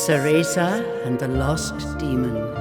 Cereza and the Lost Demon.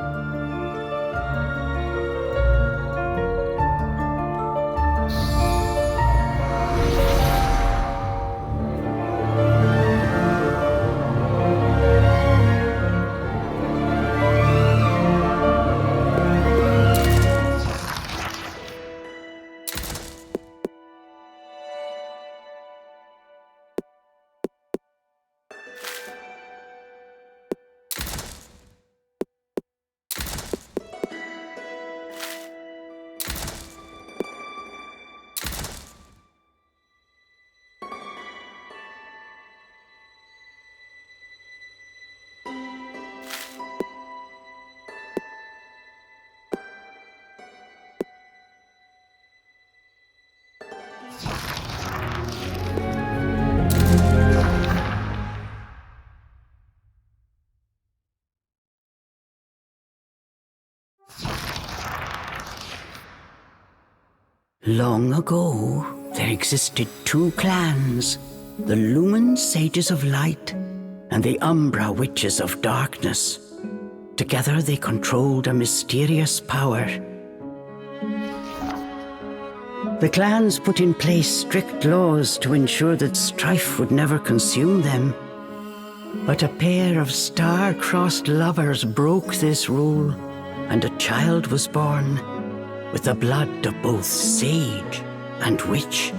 Long ago, there existed two clans, the Lumen Sages of Light and the Umbra Witches of Darkness. Together they controlled a mysterious power. The clans put in place strict laws to ensure that strife would never consume them. But a pair of star-crossed lovers broke this rule, and a child was born, with the blood of both sage and witch.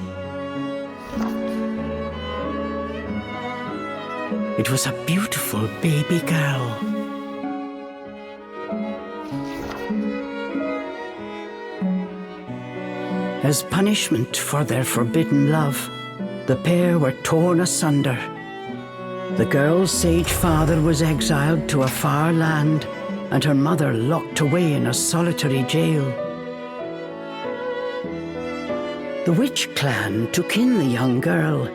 It was a beautiful baby girl. As punishment for their forbidden love, the pair were torn asunder. The girl's sage father was exiled to a far land, and her mother locked away in a solitary jail. The witch clan took in the young girl,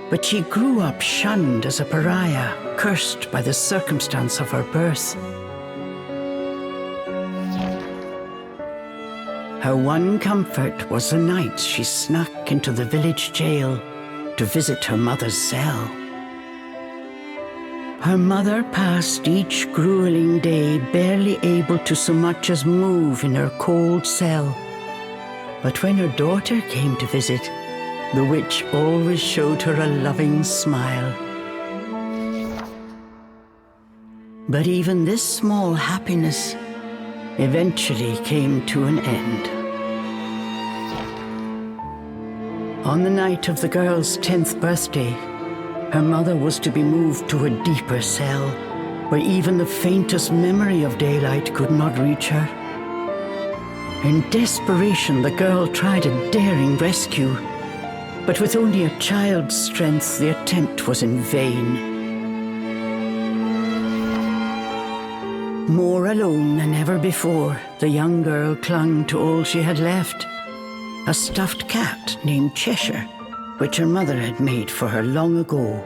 but she grew up shunned as a pariah, cursed by the circumstance of her birth. Her one comfort was the nights she snuck into the village jail to visit her mother's cell. Her mother passed each grueling day barely able to so much as move in her cold cell. But when her daughter came to visit, the witch always showed her a loving smile. But even this small happiness eventually came to an end. On the night of the girl's 10th birthday, her mother was to be moved to a deeper cell, where even the faintest memory of daylight could not reach her. In desperation, the girl tried a daring rescue, but with only a child's strength, the attempt was in vain. More alone than ever before, the young girl clung to all she had left, a stuffed cat named Cheshire, which her mother had made for her long ago.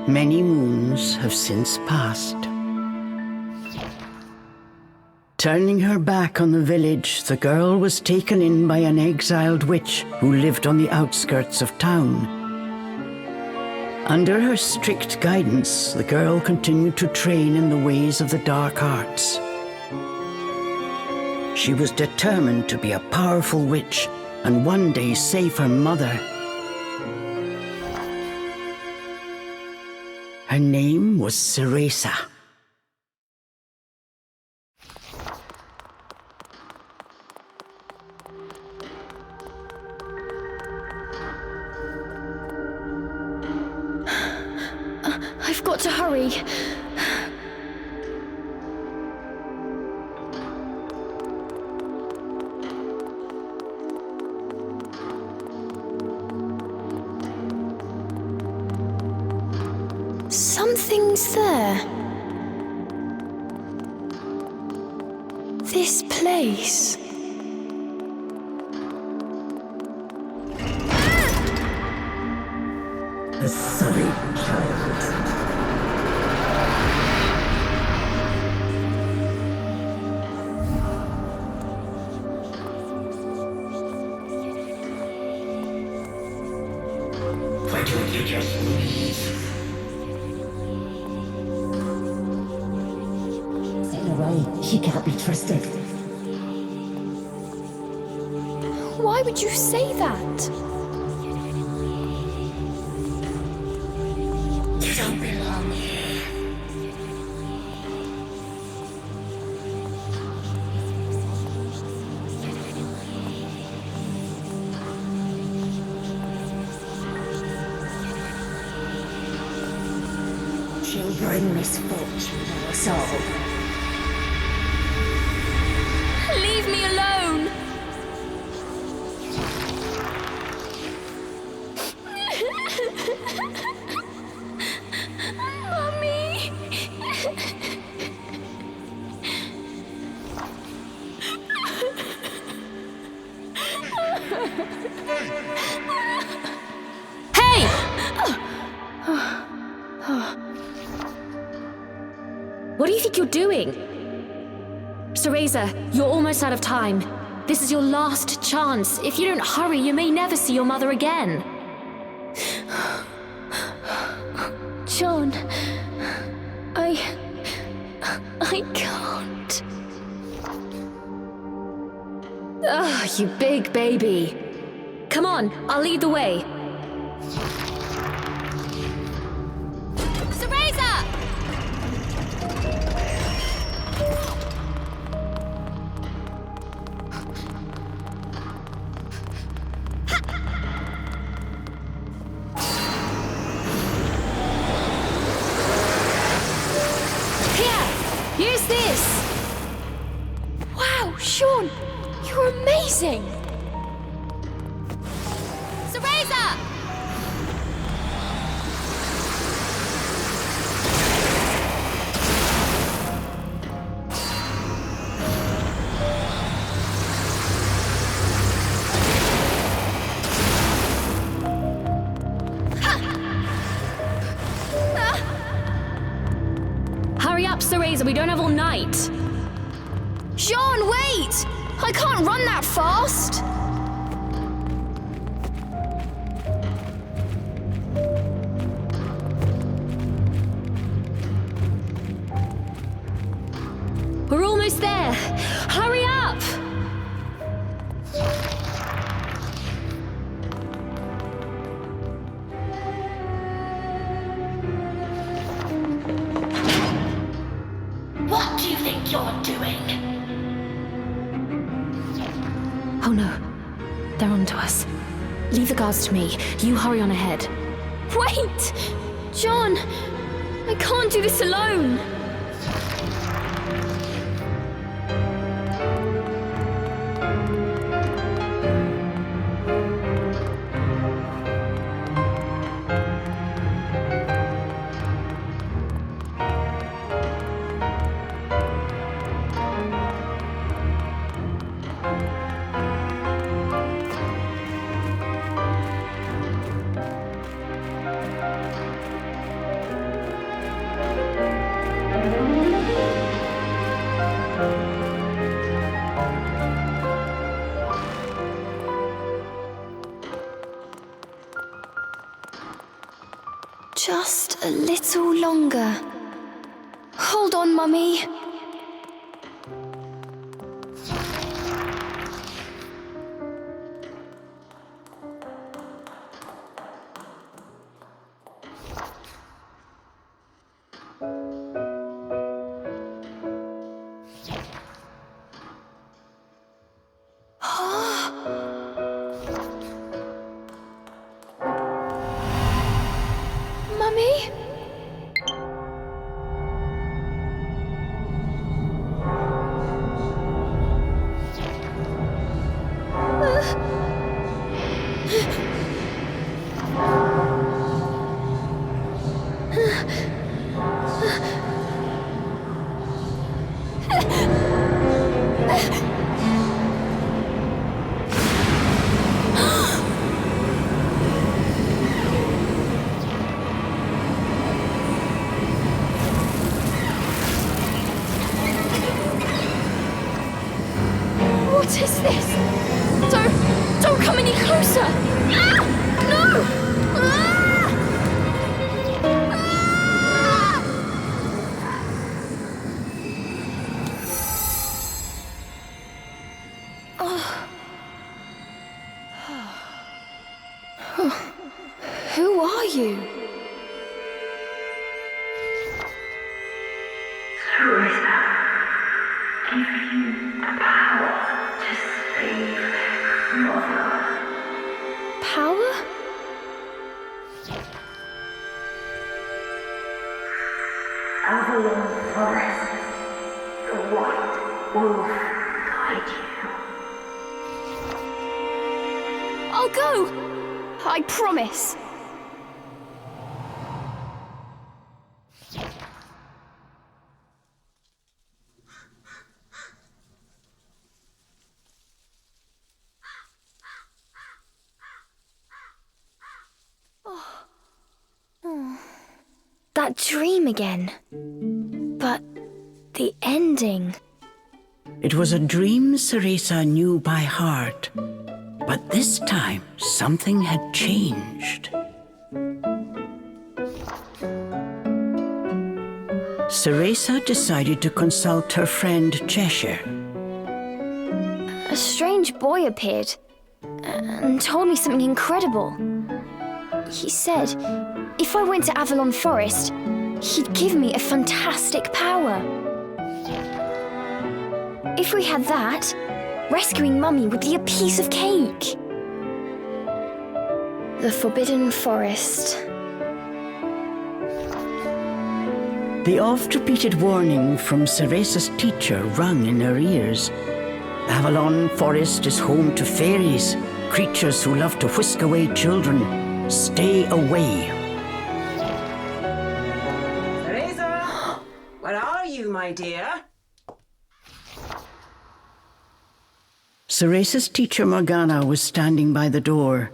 Many moons have since passed. Turning her back on the village, the girl was taken in by an exiled witch who lived on the outskirts of town. Under her strict guidance, the girl continued to train in the ways of the dark arts. She was determined to be a powerful witch and one day save her mother. Her name was Cereza. I've got to hurry. Something's there. This place. A sorry child. Why don't you just leave? way. He can't be trusted. Why would you say that? You don't belong here. Children misfortune us all. Leave me alone! Mummy! Hey! What do you think you're doing? Cereza, you're almost out of time. This is your last chance. If you don't hurry, you may never see your mother again. John, I can't. Ugh, you big baby. Come on, I'll lead the way. Cereza! Here's this! Wow, Sean! You're amazing! Cereza! Hurry up, Cereza, we don't have all night. Sean, wait! I can't run that fast! We're almost there. Hurry up! What do you think you're doing? Oh no, they're onto us. Leave the guards to me. You hurry on ahead. Wait! John! I can't do this alone! Just a little longer. Hold on, Mummy. Mummy? What is this? Don't come any closer! Ah! No! Ah! Ah! you? Cereza, give you the power to save Mother. Power? Avalon Forest, the White Wolf guide you. I'll go! I promise. That dream again. But the ending. It was a dream Cereza knew by heart, but this time something had changed. Cereza decided to consult her friend Cheshire. A strange boy appeared and told me something incredible. He said if I went to Avalon Forest, he'd give me a fantastic power. If we had that, rescuing Mummy would be a piece of cake. The Forbidden Forest. The oft-repeated warning from Cereza's teacher rung in her ears. Avalon Forest is home to fairies, creatures who love to whisk away children. Stay away. Cereza! Where are you, my dear? Cereza's teacher Morgana was standing by the door,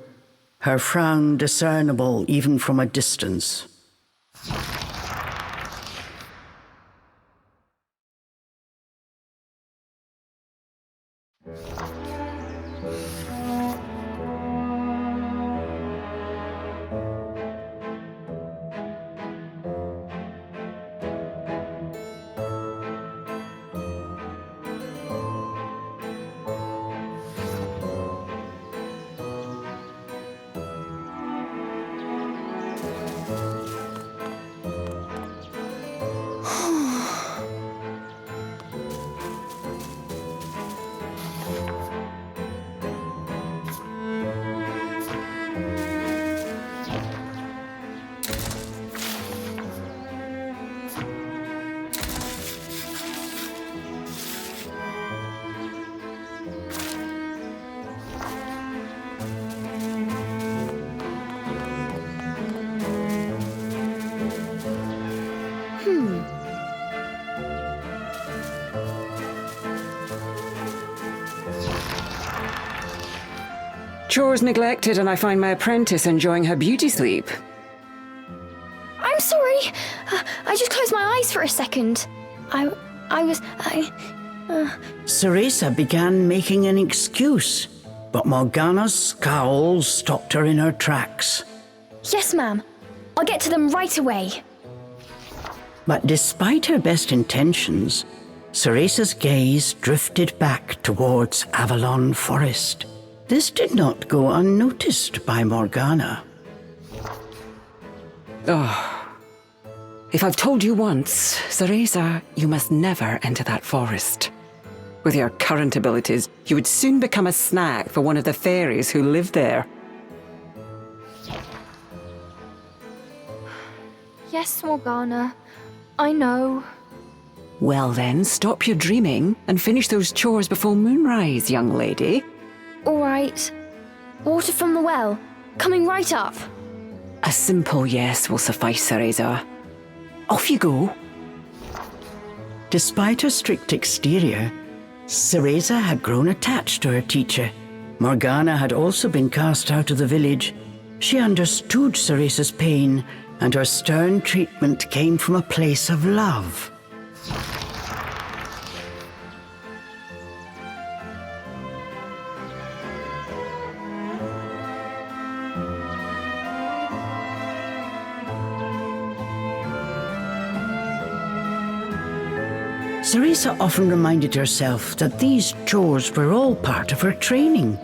her frown discernible even from a distance. Chores neglected, and I find my apprentice enjoying her beauty sleep. I'm sorry. I just closed my eyes for a second. Cereza began making an excuse, but Morgana's scowl stopped her in her tracks. Yes, ma'am. I'll get to them right away. But despite her best intentions, Cereza's gaze drifted back towards Avalon Forest. This did not go unnoticed by Morgana. Oh. If I've told you once, Cereza, you must never enter that forest. With your current abilities, you would soon become a snack for one of the fairies who live there. Yes, Morgana. I know. Well then, stop your dreaming and finish those chores before moonrise, young lady. All right. Water from the well. Coming right up. A simple yes will suffice, Cereza. Off you go. Despite her strict exterior, Cereza had grown attached to her teacher. Morgana had also been cast out of the village. She understood Cereza's pain, and her stern treatment came from a place of love. Cereza often reminded herself that these chores were all part of her training.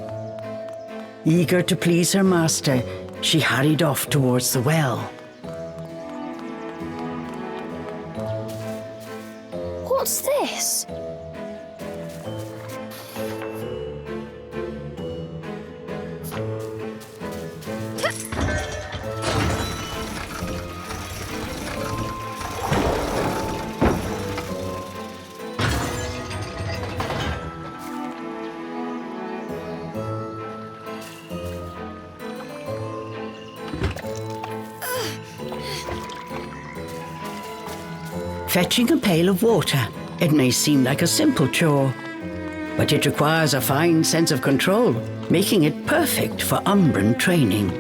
Eager to please her master, she hurried off towards the well. What's this? Fetching a pail of water. It may seem like a simple chore, but it requires a fine sense of control, making it perfect for Umbran training.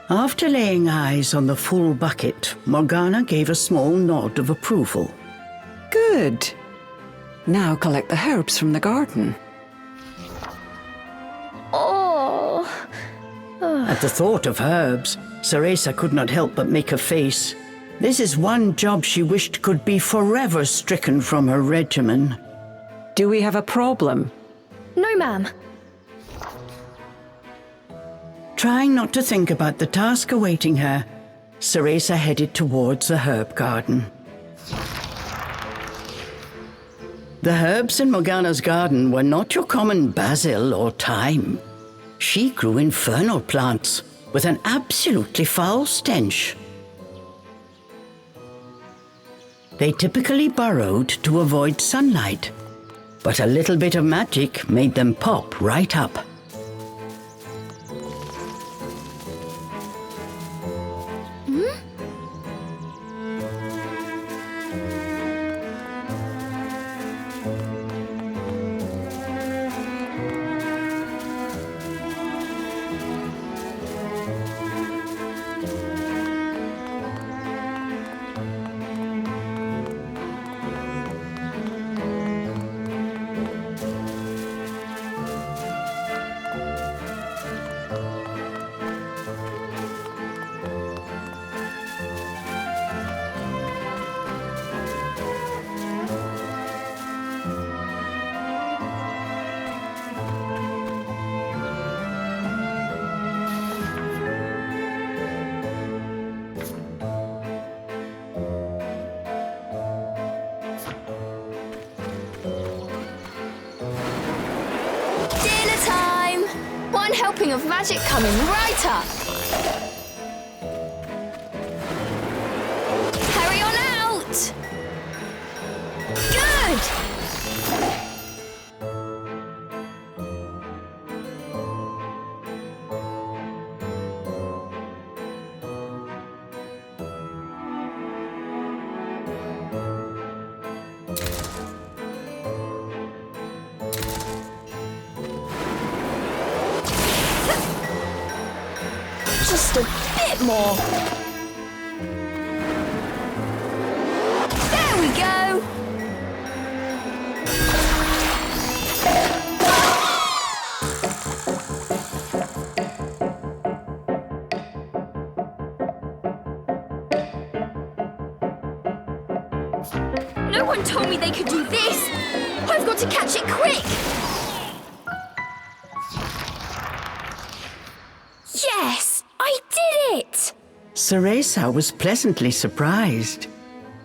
After laying eyes on the full bucket, Morgana gave a small nod of approval. Good. Now collect the herbs from the garden. Oh. At the thought of herbs, Cereza could not help but make a face. This is one job she wished could be forever stricken from her regimen. Do we have a problem? No, ma'am. Trying not to think about the task awaiting her, Cereza headed towards the herb garden. The herbs in Morgana's garden were not your common basil or thyme. She grew infernal plants with an absolutely foul stench. They typically burrowed to avoid sunlight, but a little bit of magic made them pop right up. One helping of magic coming right up. Hurry on out! Good! Just a bit more. There we go. No one told me they could do this. I've got to catch it quick. Yes! I did it! Cereza was pleasantly surprised.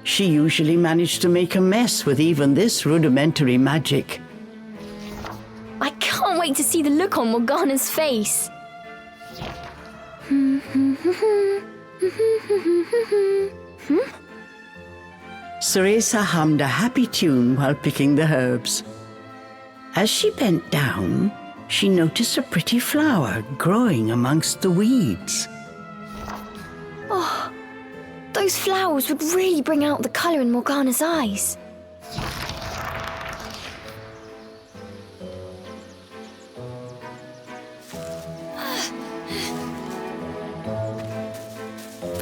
She usually managed to make a mess with even this rudimentary magic. I can't wait to see the look on Morgana's face. Cereza hummed a happy tune while picking the herbs. As she bent down, she noticed a pretty flower growing amongst the weeds. Oh, those flowers would really bring out the colour in Morgana's eyes.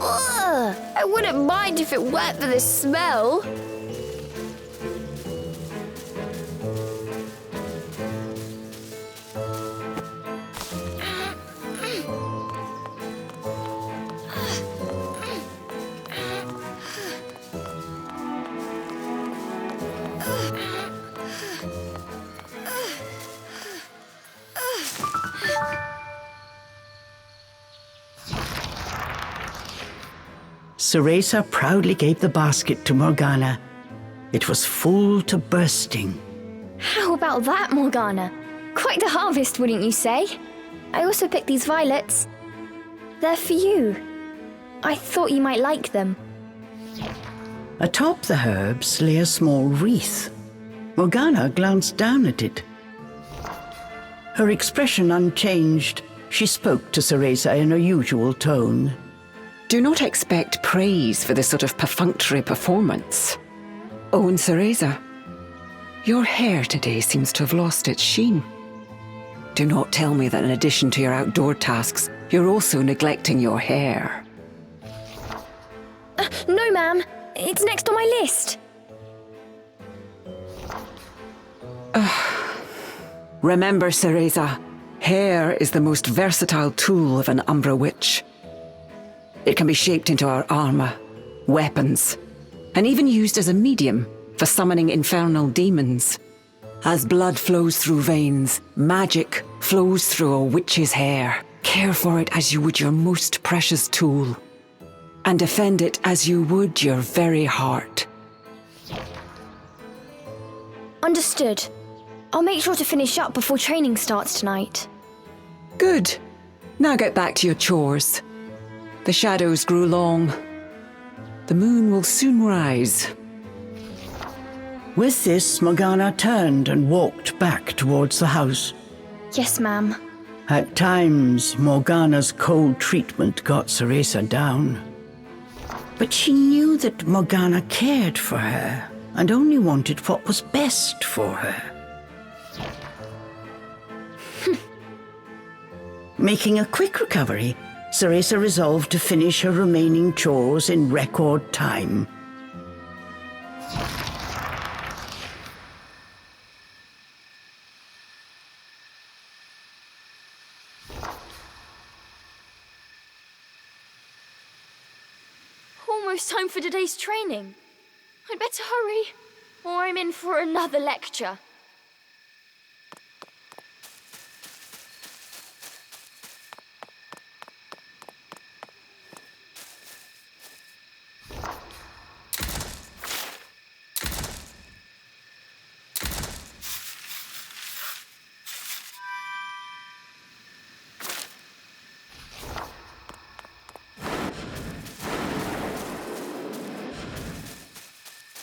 Ugh, I wouldn't mind if it weren't for the smell. Cereza proudly gave the basket to Morgana. It was full to bursting. How about that, Morgana? Quite the harvest, wouldn't you say? I also picked these violets. They're for you. I thought you might like them. Atop the herbs lay a small wreath. Morgana glanced down at it. Her expression unchanged, she spoke to Cereza in her usual tone. Do not expect praise for this sort of perfunctory performance. Oh, and Cereza, your hair today seems to have lost its sheen. Do not tell me that in addition to your outdoor tasks, you're also neglecting your hair. No, ma'am. It's next on my list. Remember, Cereza, hair is the most versatile tool of an Umbra witch. It can be shaped into our armor, weapons, and even used as a medium for summoning infernal demons. As blood flows through veins, magic flows through a witch's hair. Care for it as you would your most precious tool, and defend it as you would your very heart. Understood. I'll make sure to finish up before training starts tonight. Good. Now get back to your chores. The shadows grew long. The moon will soon rise. With this, Morgana turned and walked back towards the house. Yes, ma'am. At times, Morgana's cold treatment got Cereza down. But she knew that Morgana cared for her and only wanted what was best for her. Making a quick recovery, Cereza resolved to finish her remaining chores in record time. Almost time for today's training. I'd better hurry, or I'm in for another lecture.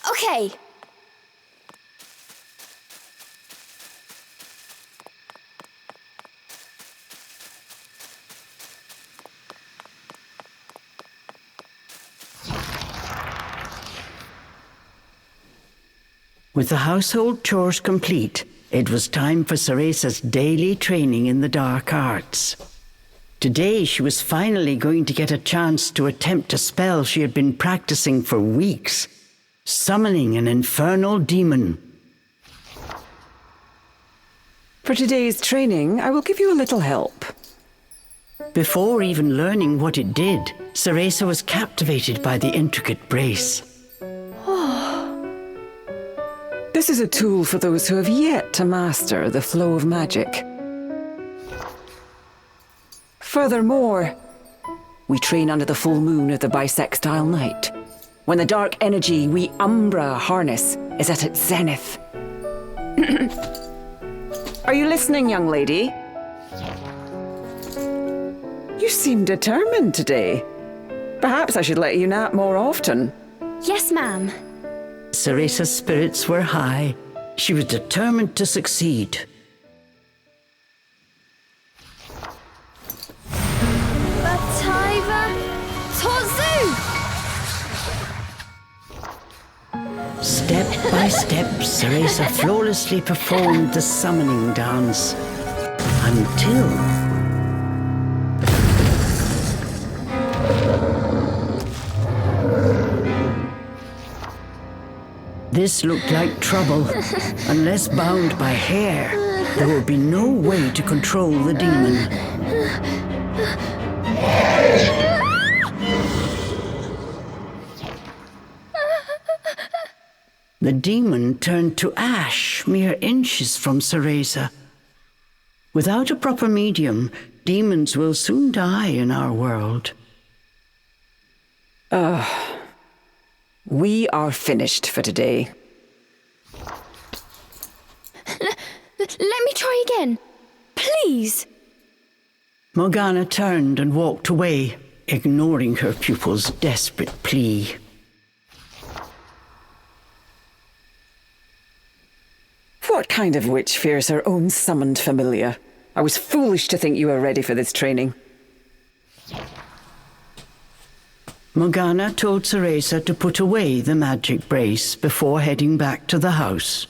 Okay. With the household chores complete, it was time for Cereza's daily training in the dark arts. Today she was finally going to get a chance to attempt a spell she had been practicing for weeks. Summoning an infernal demon. For today's training, I will give you a little help. Before even learning what it did, Cereza was captivated by the intricate brace. This is a tool for those who have yet to master the flow of magic. Furthermore, we train under the full moon of the bisextile night, when the dark energy we Umbra harness is at its zenith. Are you listening, young lady? You seem determined today. Perhaps I should let you nap more often. Yes, ma'am. Cereza's spirits were high. She was determined to succeed. Bataiva Tozu! Step by step, Cereza flawlessly performed the summoning dance. Until... This looked like trouble. Unless bound by hair, there would be no way to control the demon. The demon turned to ash mere inches from Cereza. Without a proper medium, demons will soon die in our world. We are finished for today. Let me try again. Please. Morgana turned and walked away, ignoring her pupil's desperate plea. What kind of witch fears her own summoned familiar? I was foolish to think you were ready for this training. Morgana told Cereza to put away the magic brace before heading back to the house.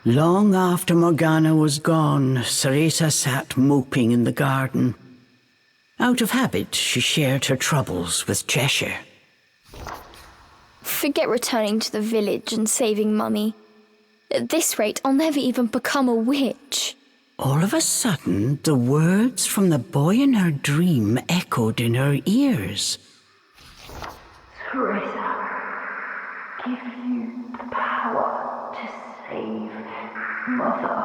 Long after Morgana was gone, Cereza sat moping in the garden. Out of habit, she shared her troubles with Cheshire. Forget returning to the village and saving Mummy. At this rate, I'll never even become a witch. All of a sudden, the words from the boy in her dream echoed in her ears. Cereza, give you the power to save Mother.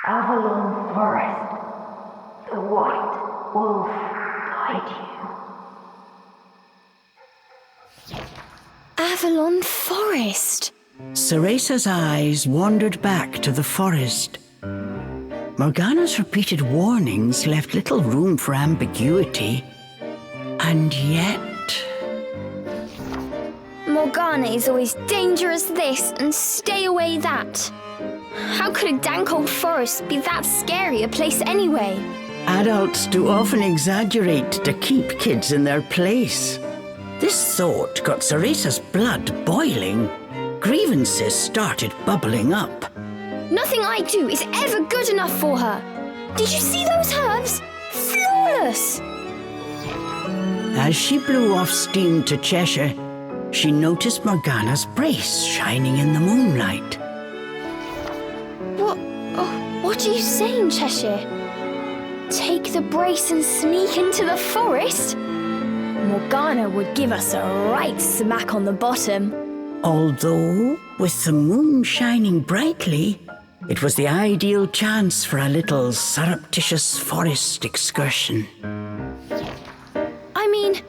Avalon Forest, the White Wolf guide you. Avalon Forest. Cereza's eyes wandered back to the forest. Morgana's repeated warnings left little room for ambiguity. And yet... Morgana is always dangerous this and stay away that. How could a dank old forest be that scary a place anyway? Adults do often exaggerate to keep kids in their place. This thought got Cereza's blood boiling. Grievances started bubbling up. Nothing I do is ever good enough for her. Did you see those herbs? Flawless! As she blew off steam to Cheshire, she noticed Morgana's brace shining in the moonlight. What are you saying, Cheshire? Take the brace and sneak into the forest? Morgana would give us a right smack on the bottom. Although, with the moon shining brightly, it was the ideal chance for a little surreptitious forest excursion. I mean,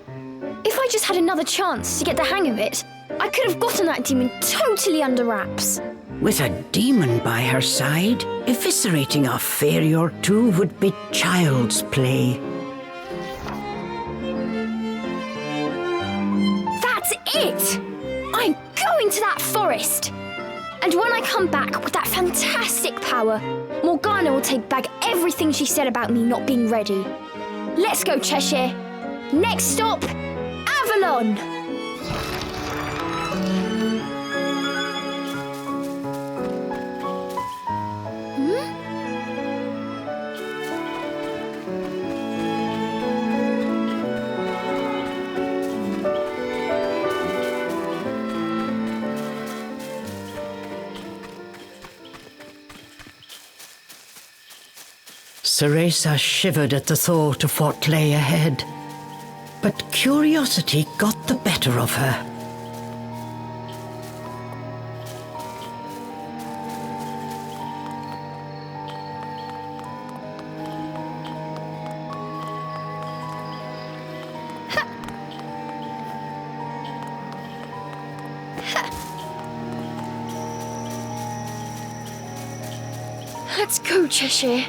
if I just had another chance to get the hang of it, I could have gotten that demon totally under wraps. With a demon by her side, eviscerating a fairy or two would be child's play. That's it! I'm going to that forest! And when I come back with that fantastic power, Morgana will take back everything she said about me not being ready. Let's go, Cheshire. Next stop, Avalon! Cereza shivered at the thought of what lay ahead. But curiosity got the better of her. Let's go, Cheshire.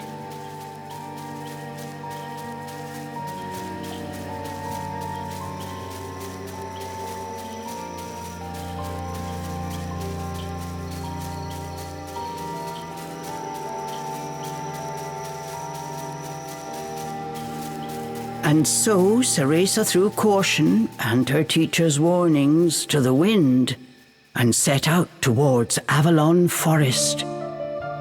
And so Cereza threw caution and her teacher's warnings to the wind and set out towards Avalon Forest.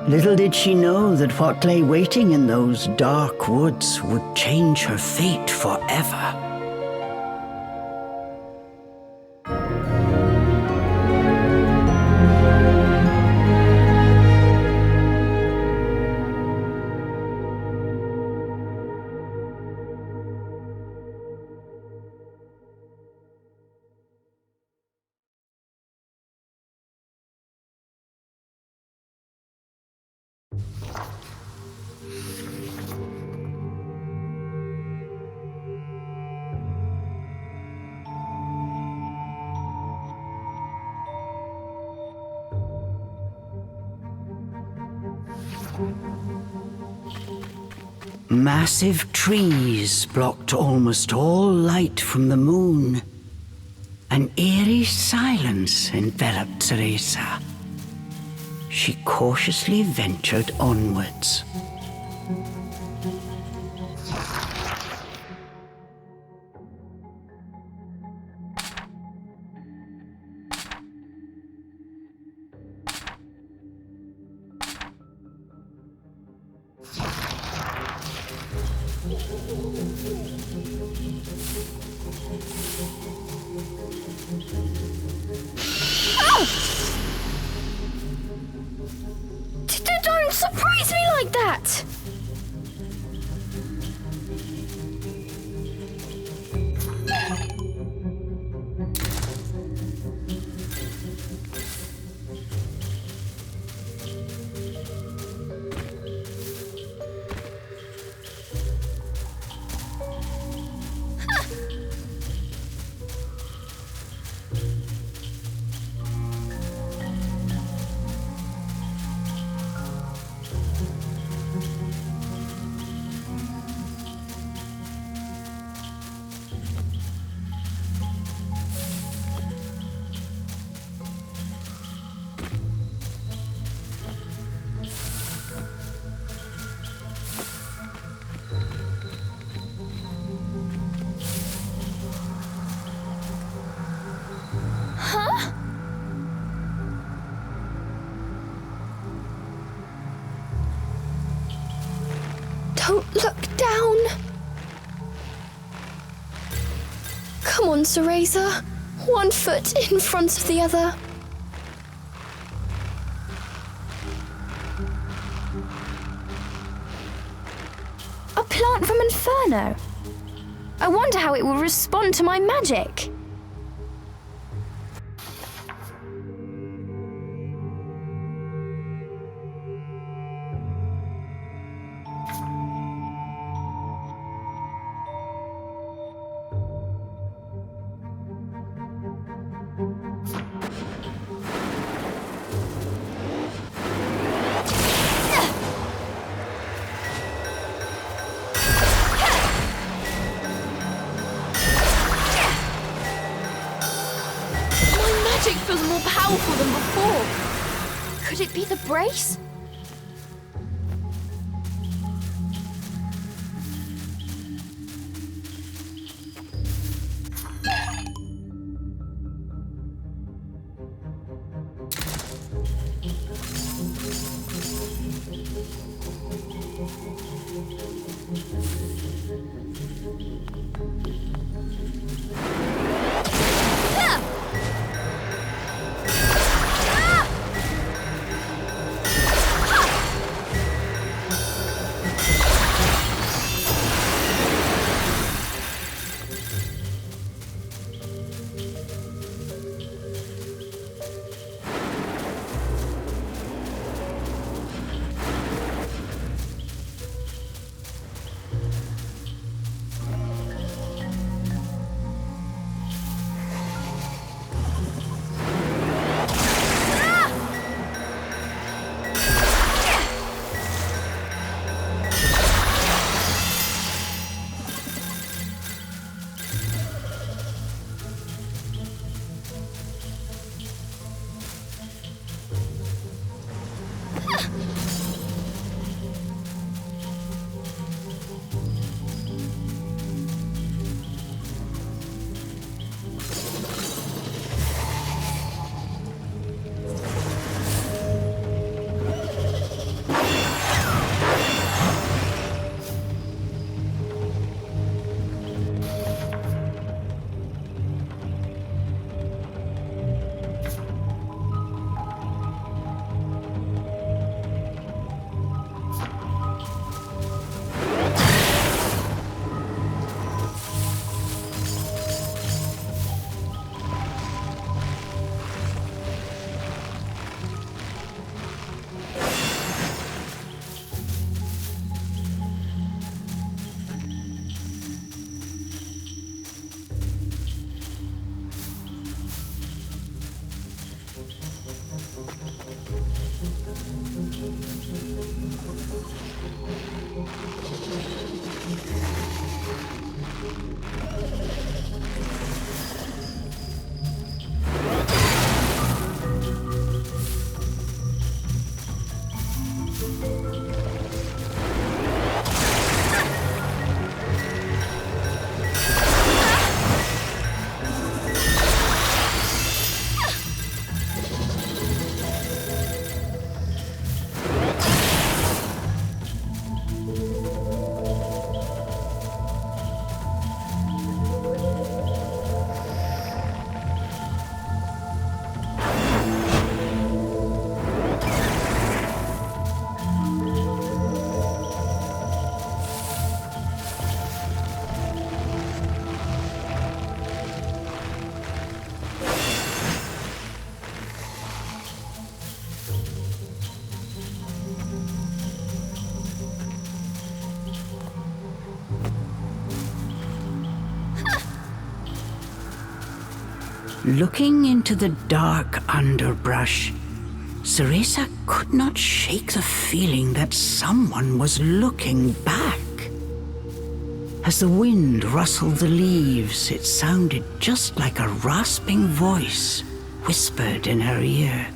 Little did she know that what lay waiting in those dark woods would change her fate forever. Massive trees blocked almost all light from the moon. An eerie silence enveloped Cereza. She cautiously ventured onwards. Don't surprise me like that! Don't look down. Come on, Cereza. One foot in front of the other. A plant from Inferno. I wonder how it will respond to my magic. Magic feels more powerful than before. Could it be the brace? Looking into the dark underbrush, Cereza could not shake the feeling that someone was looking back. As the wind rustled the leaves, it sounded just like a rasping voice whispered in her ear.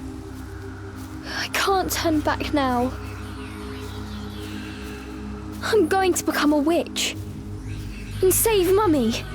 I can't turn back now. I'm going to become a witch and save Mummy.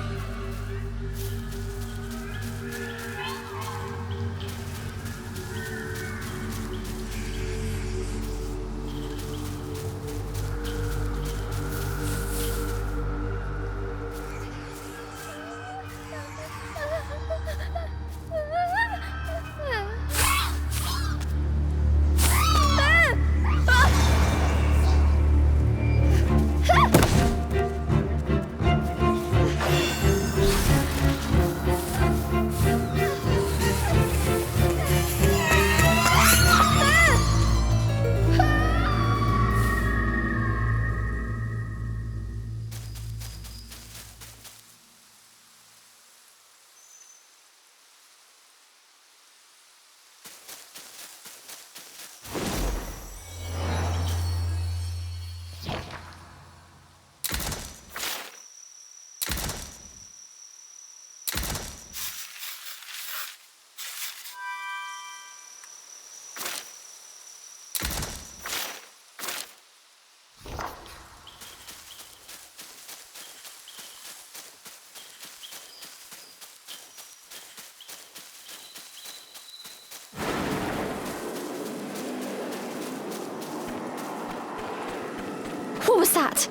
What was that?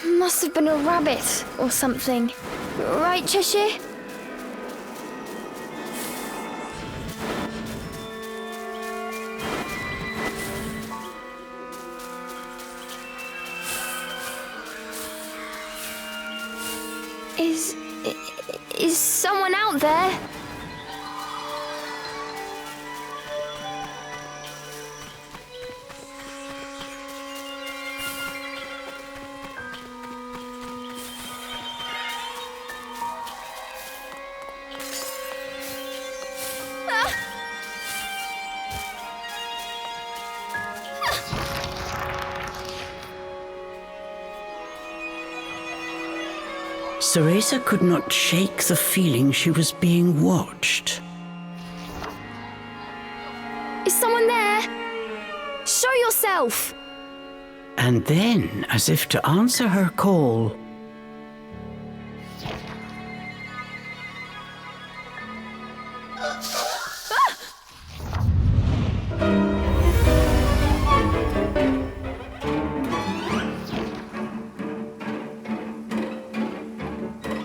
Must have been a rabbit or something. Right, Cheshire? Is someone out there? Cereza could not shake the feeling she was being watched. Is someone there? Show yourself! And then, as if to answer her call,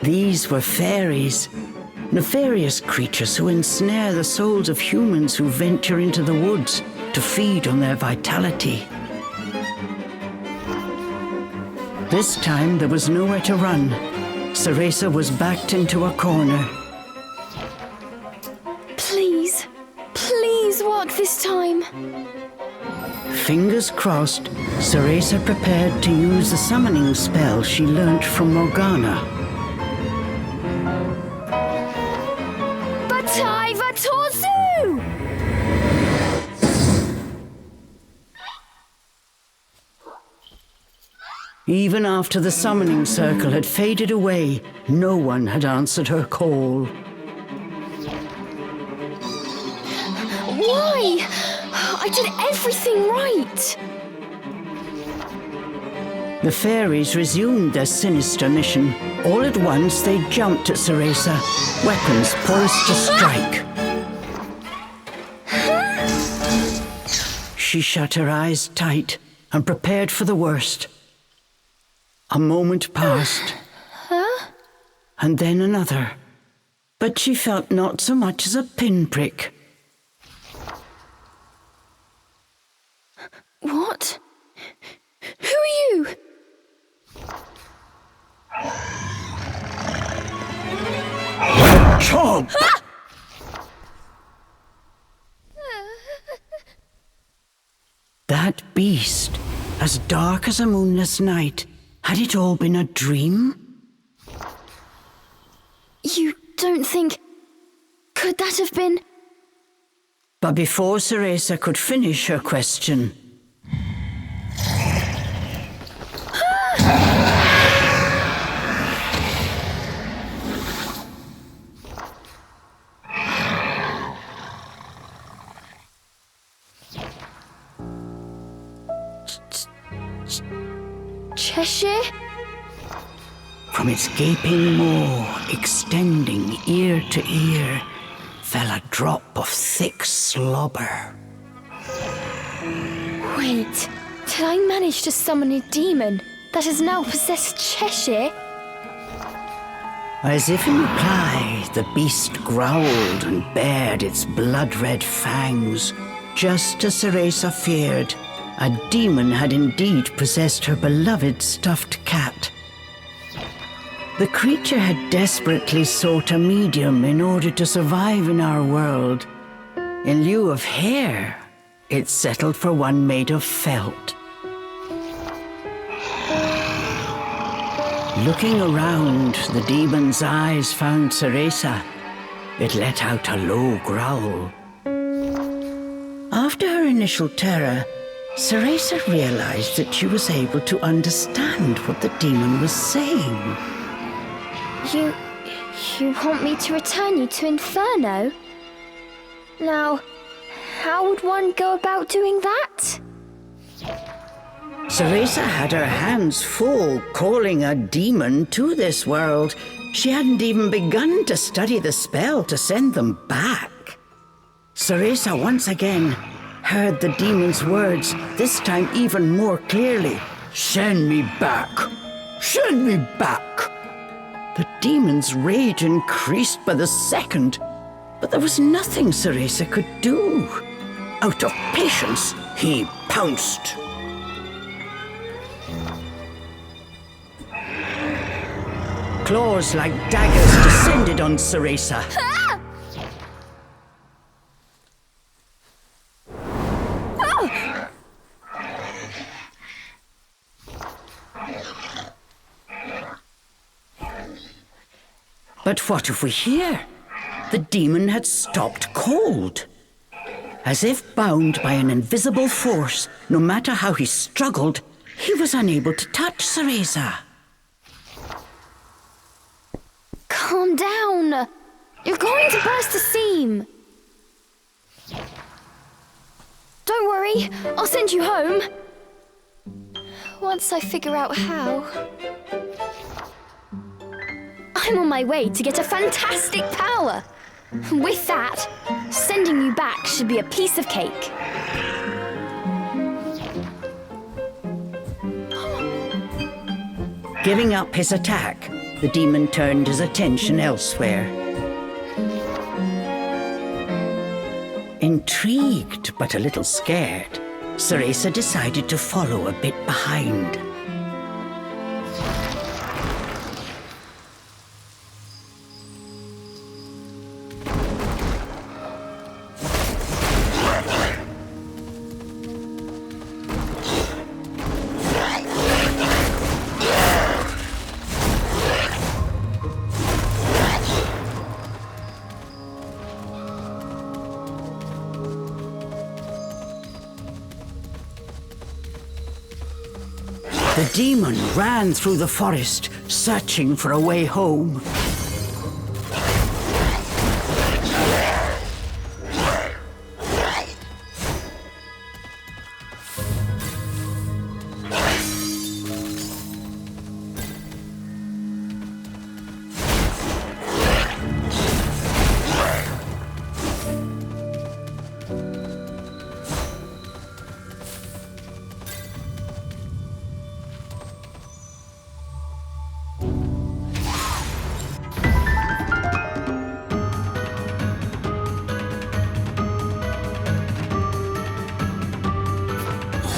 these were fairies, nefarious creatures who ensnare the souls of humans who venture into the woods to feed on their vitality. This time there was nowhere to run. Cereza was backed into a corner. Please, please work this time. Fingers crossed, Cereza prepared to use the summoning spell she learnt from Morgana. Bataiva Torsu! Even after the summoning circle had faded away, no one had answered her call. Why? I did everything right. The fairies resumed their sinister mission. All at once they jumped at Cereza, weapons poised to strike. She shut her eyes tight and prepared for the worst. A moment passed, and then another, but she felt not so much as a pinprick. What? Who are you? Chomp! That beast, as dark as a moonless night, had it all been a dream? You don't think... Could that have been... But before Cereza could finish her question... Cheshire? From its gaping maw, extending ear to ear, fell a drop of thick slobber. Wait, did I manage to summon a demon that has now possessed Cheshire? As if in reply, the beast growled and bared its blood-red fangs. Just as Cereza feared, a demon had indeed possessed her beloved stuffed cat. The creature had desperately sought a medium in order to survive in our world. In lieu of hair, it settled for one made of felt. Looking around, the demon's eyes found Cereza. It let out a low growl. After her initial terror, Cereza realized that she was able to understand what the demon was saying. You want me to return you to Inferno? Now, how would one go about doing that? Cereza had her hands full calling a demon to this world. She hadn't even begun to study the spell to send them back. Cereza once again heard the demon's words, this time even more clearly. Send me back! Send me back! The demon's rage increased by the second, but there was nothing Cereza could do. Out of patience, he pounced. Claws like daggers descended on Cereza. But what if we hear? The demon had stopped cold. As if bound by an invisible force, no matter how he struggled, he was unable to touch Cereza. Calm down. You're going to burst a seam. Don't worry, I'll send you home. Once I figure out how. I'm on my way to get a fantastic power. With that, sending you back should be a piece of cake. Giving up his attack, the demon turned his attention elsewhere. Intrigued but a little scared, Cereza decided to follow a bit behind. The demon ran through the forest, searching for a way home.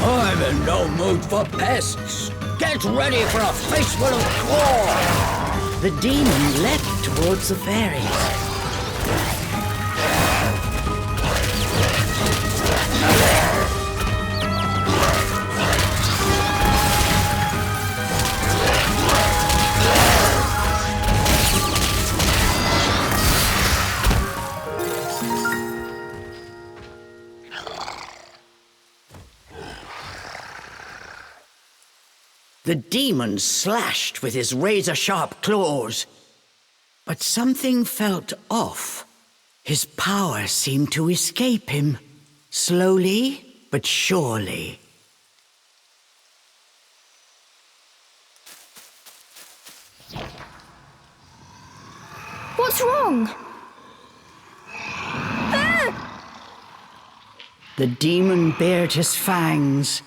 I'm in no mood for pests. Get ready for a fistful of claw! The demon leapt towards the fairies. The demon slashed with his razor-sharp claws. But something felt off. His power seemed to escape him, slowly but surely. What's wrong? The demon bared his fangs.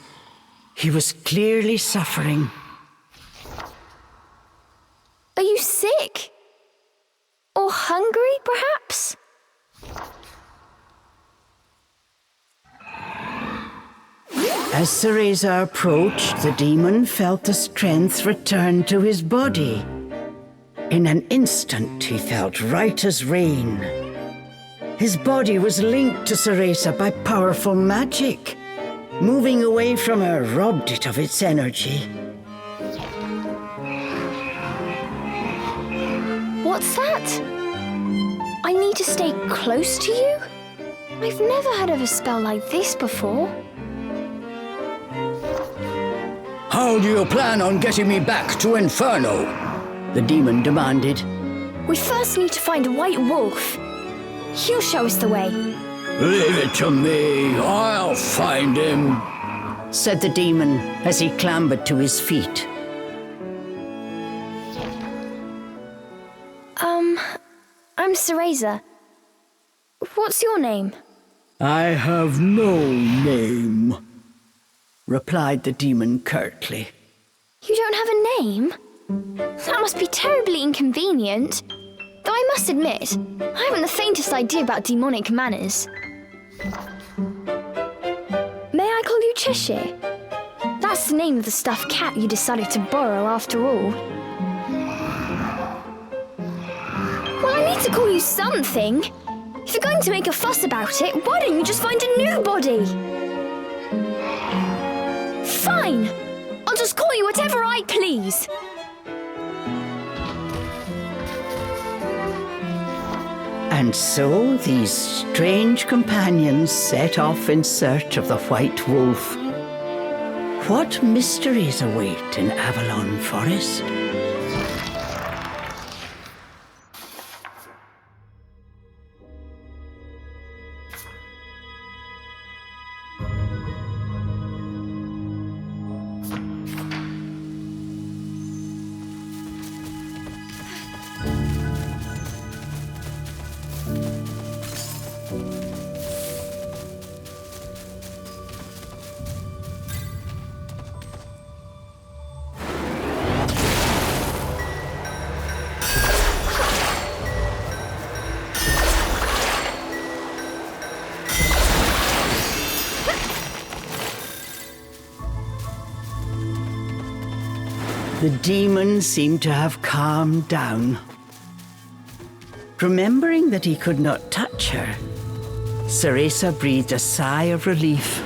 He was clearly suffering. Are you sick? Or hungry, perhaps? As Cereza approached, the demon felt the strength return to his body. In an instant, he felt right as rain. His body was linked to Cereza by powerful magic. Moving away from her robbed it of its energy. What's that? I need to stay close to you? I've never heard of a spell like this before. How do you plan on getting me back to Inferno? The demon demanded. We first need to find a white wolf. He'll show us the way. Leave it to me. I'll find him, said the demon as he clambered to his feet. I'm Cereza. What's your name? I have no name, replied the demon curtly. You don't have a name? That must be terribly inconvenient. Though I must admit, I haven't the faintest idea about demonic manners. May I call you Cheshire? That's the name of the stuffed cat you decided to borrow after all. Well, I need to call you something. If you're going to make a fuss about it, why don't you just find a new body? Fine! I'll just call you whatever I please. And so these strange companions set off in search of the White Wolf. What mysteries await in Avalon Forest? The demon seemed to have calmed down. Remembering that he could not touch her, Cereza breathed a sigh of relief.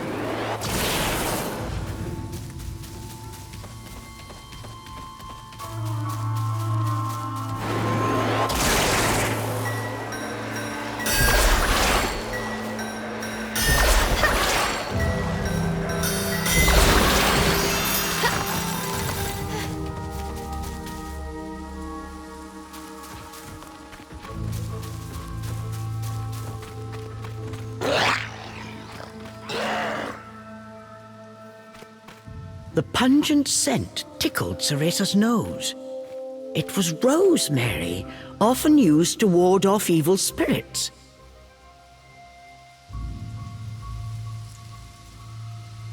The pungent scent tickled Cereza's nose. It was rosemary, often used to ward off evil spirits.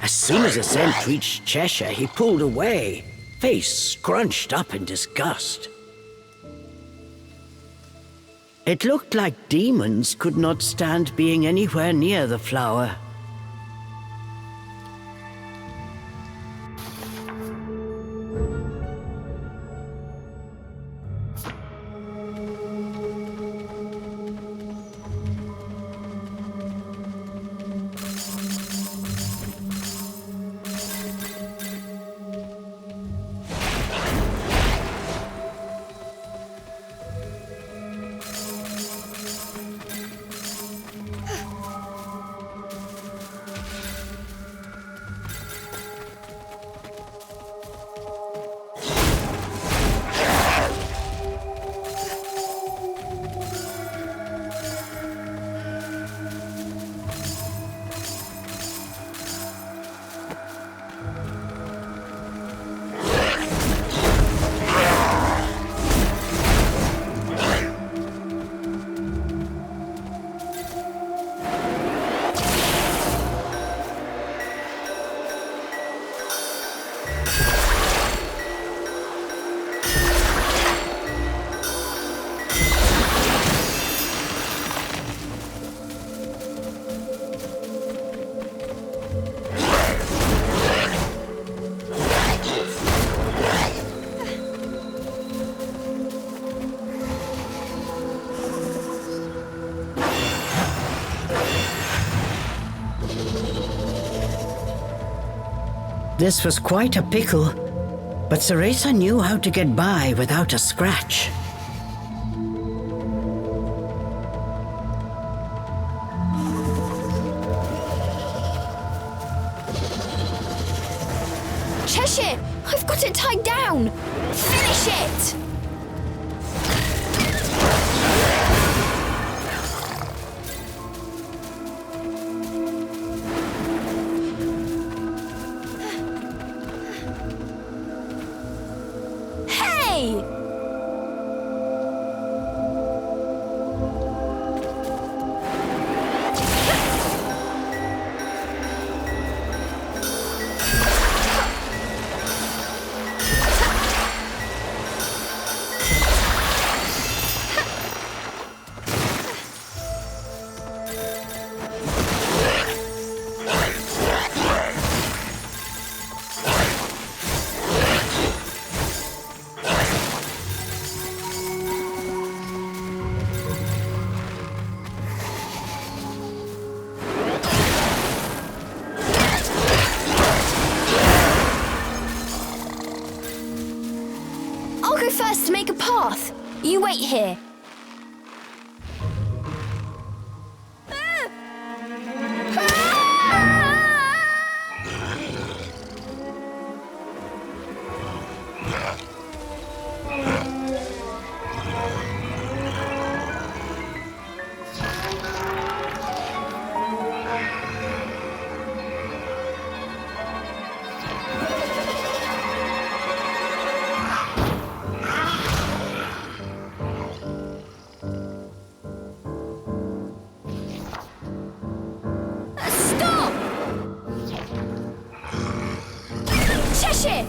As soon as the scent reached Cheshire, he pulled away, face scrunched up in disgust. It looked like demons could not stand being anywhere near the flower. This was quite a pickle, but Cereza knew how to get by without a scratch. Cheshire! I've got it tied down! Finish it! Hey! I'll go first to make a path. You wait here. Stop! Cheshire!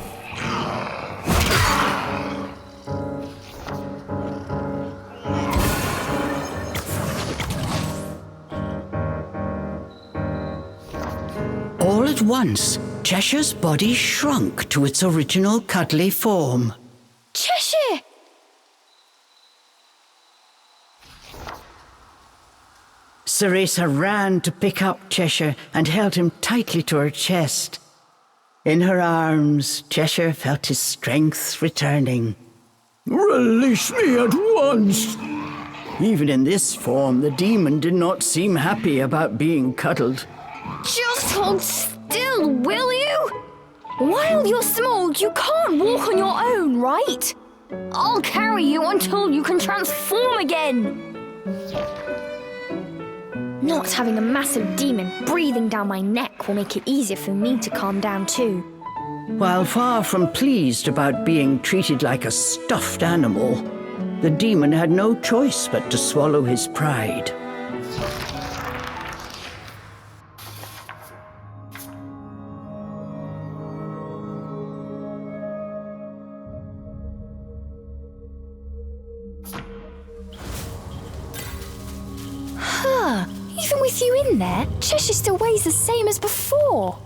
All at once, Cheshire's body shrunk to its original cuddly form. Cheshire! Cereza ran to pick up Cheshire and held him tightly to her chest. In her arms, Cheshire felt his strength returning. "Release me at once!" Even in this form, the demon did not seem happy about being cuddled. Just hold still, will you? While you're small, you can't walk on your own, right? I'll carry you until you can transform again. Not having a massive demon breathing down my neck will make it easier for me to calm down too. While far from pleased about being treated like a stuffed animal, the demon had no choice but to swallow his pride. Even with you in there, Cheshire still weighs the same as before.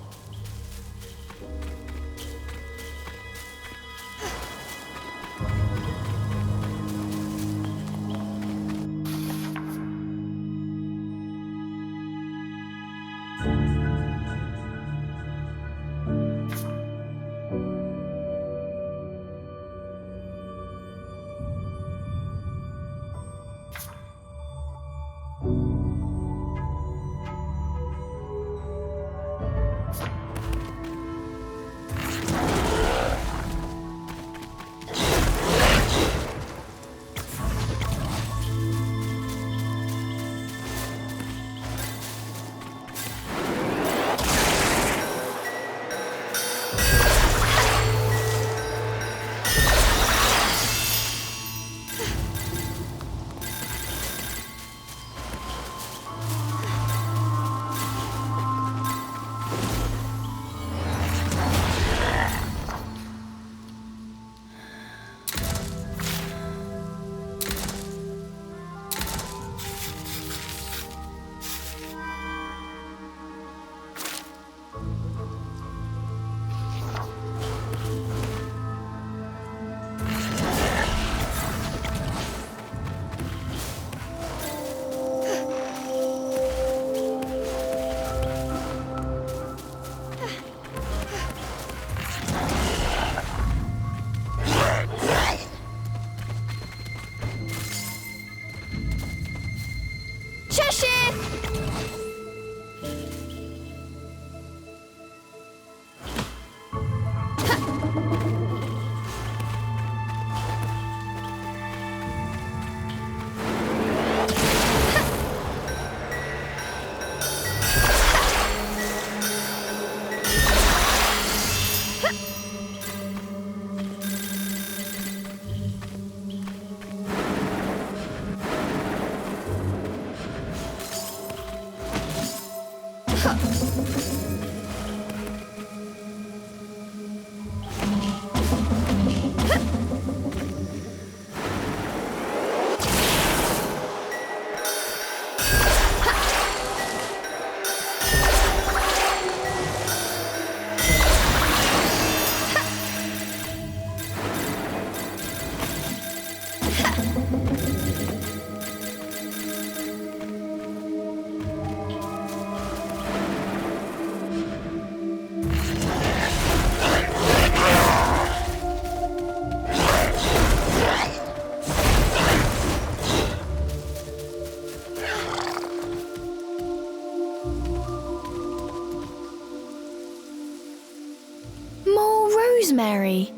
Mary.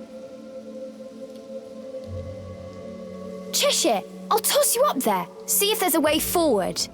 Cheshire, I'll toss you up there. See if there's a way forward.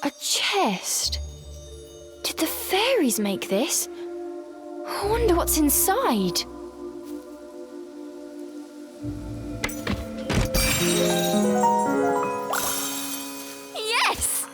A chest? Did the fairies make this? I wonder what's inside. Yes!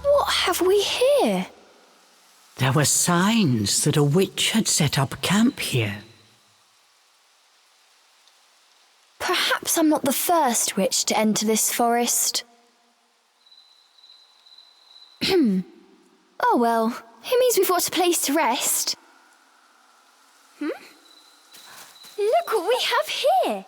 What have we here? There were signs that a witch had set up camp here. Perhaps I'm not the first witch to enter this forest. Oh well, it means we've got a place to rest. Look what we have here!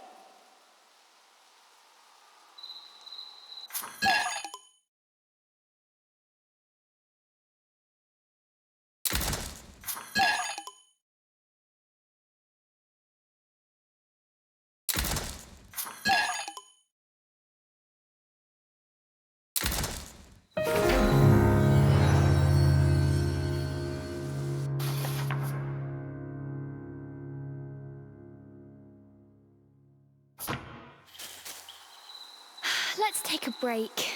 Let's take a break.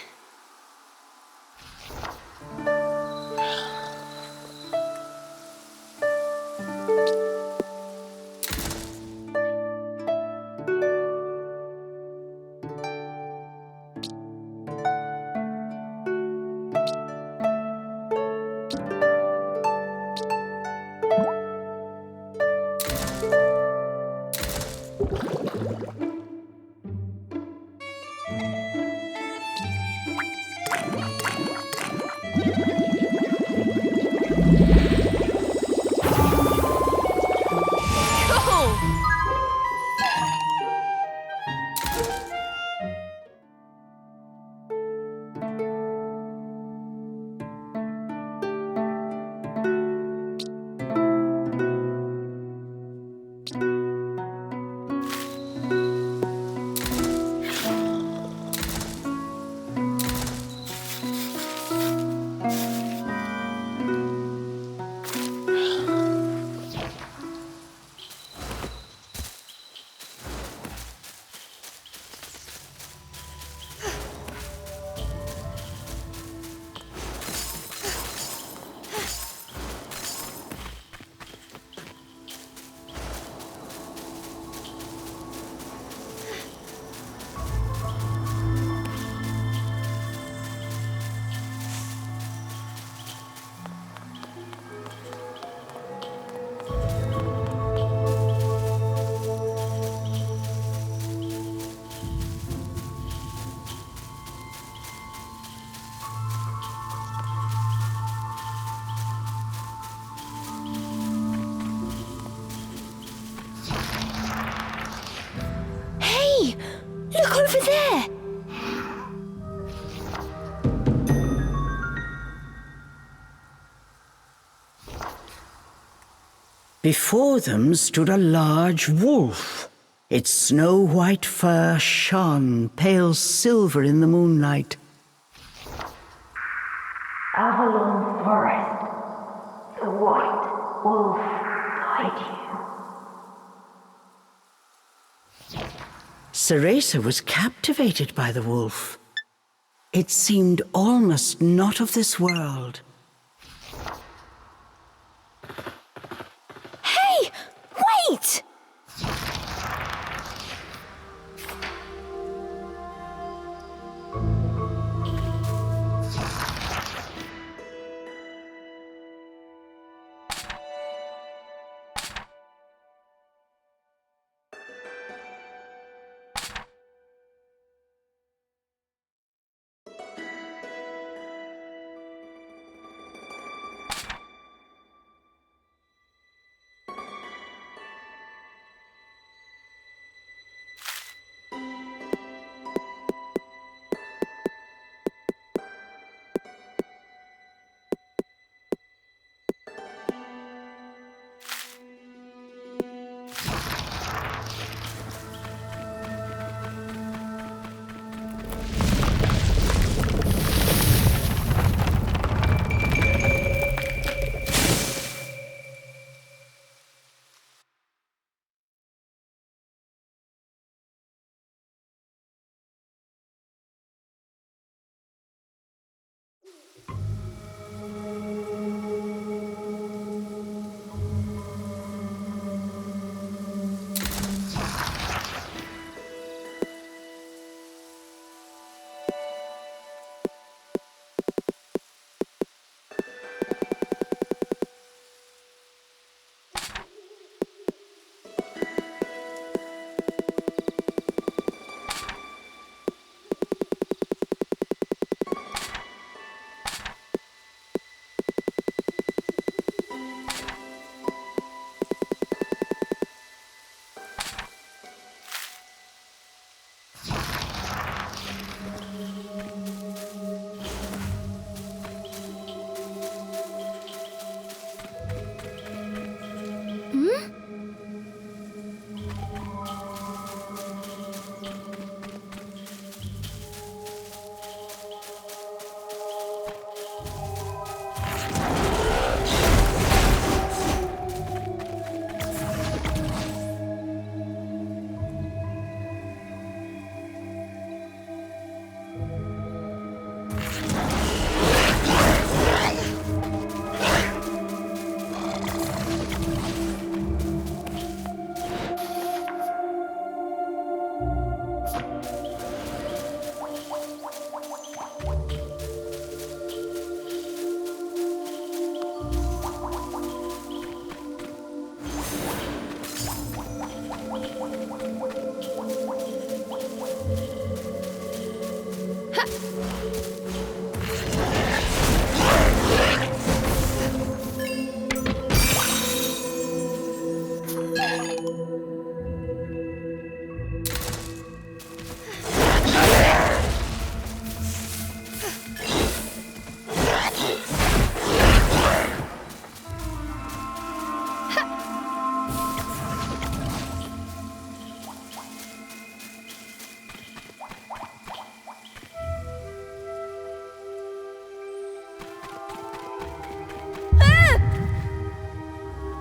Look over there! Before them stood a large wolf. Its snow-white fur shone pale silver in the moonlight. Avalon Forest, the white wolf guide you. Cereza was captivated by the wolf. It seemed almost not of this world. Hey! Wait!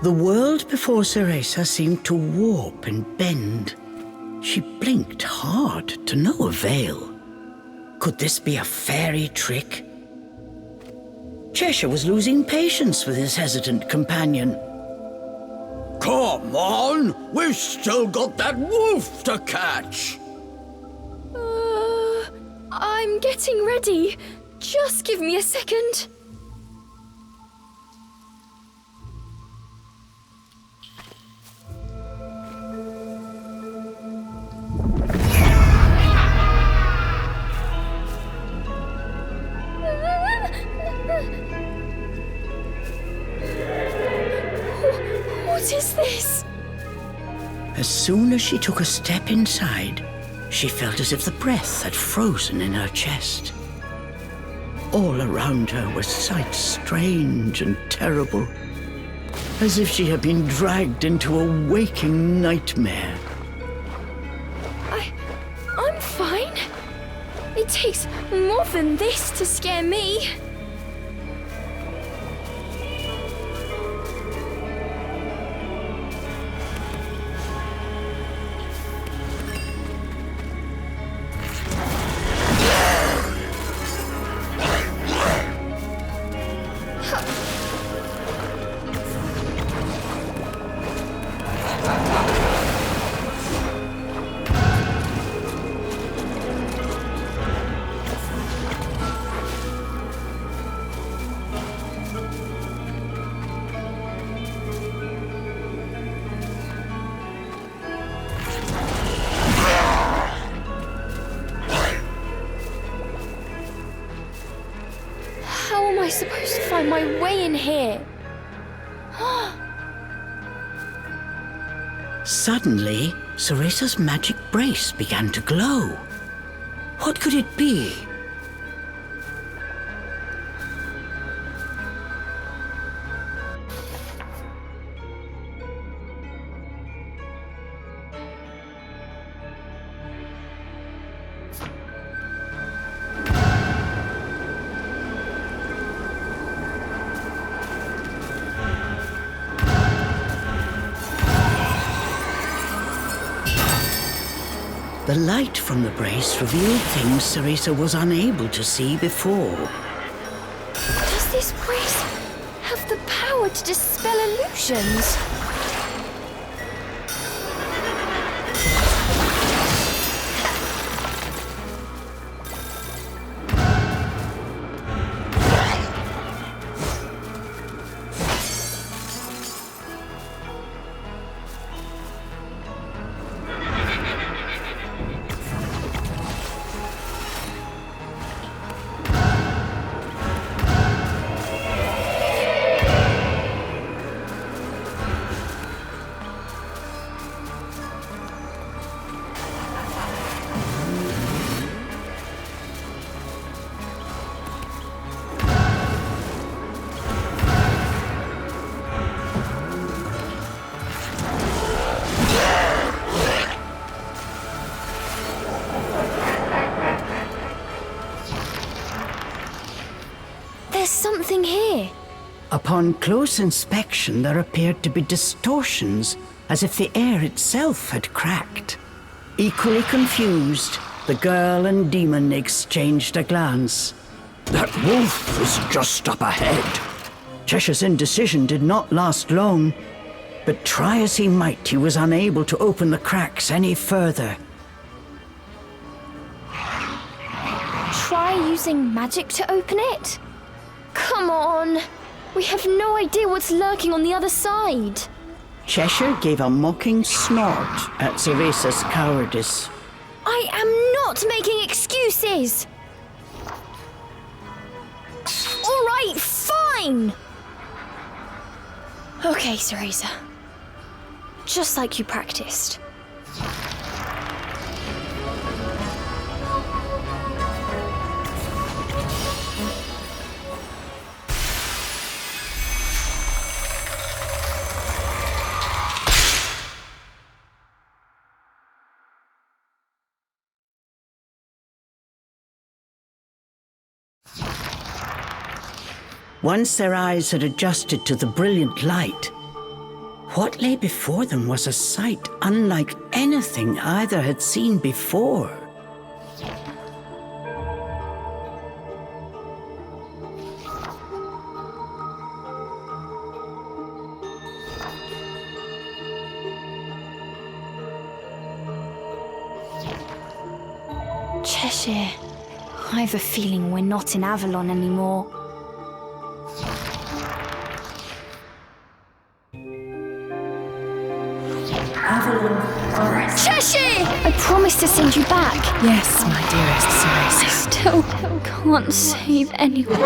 The world before Cereza seemed to warp and bend. She blinked hard to no avail. Could this be a fairy trick? Cheshire was losing patience with his hesitant companion. Come on! We've still got that wolf to catch! I'm getting ready. Just give me a second. What is this? As soon as she took a step inside, she felt as if the breath had frozen in her chest. All around her were sights strange and terrible, as if she had been dragged into a waking nightmare. I'm fine. It takes more than this to scare me. How am I supposed to find my way in here? Suddenly, Cereza's magic brace began to glow. What could it be? The light from the brace revealed things Cereza was unable to see before. Does this brace have the power to dispel illusions? There's something here. Upon close inspection, there appeared to be distortions, as if the air itself had cracked. Equally confused, the girl and demon exchanged a glance. That wolf is just up ahead. Cheshire's indecision did not last long, but try as he might, he was unable to open the cracks any further. Try using magic to open it? Come on! We have no idea what's lurking on the other side. Cheshire gave a mocking snort at Cereza's cowardice. I am not making excuses! fine! Okay, Cereza. Just like you practiced. Once their eyes had adjusted to the brilliant light, what lay before them was a sight unlike anything either had seen before. Cheshire. I have a feeling we're not in Avalon anymore. Avalon Forest. Cheshire! I promised to send you back. Yes, my dearest Cereza. I still can't save anyone.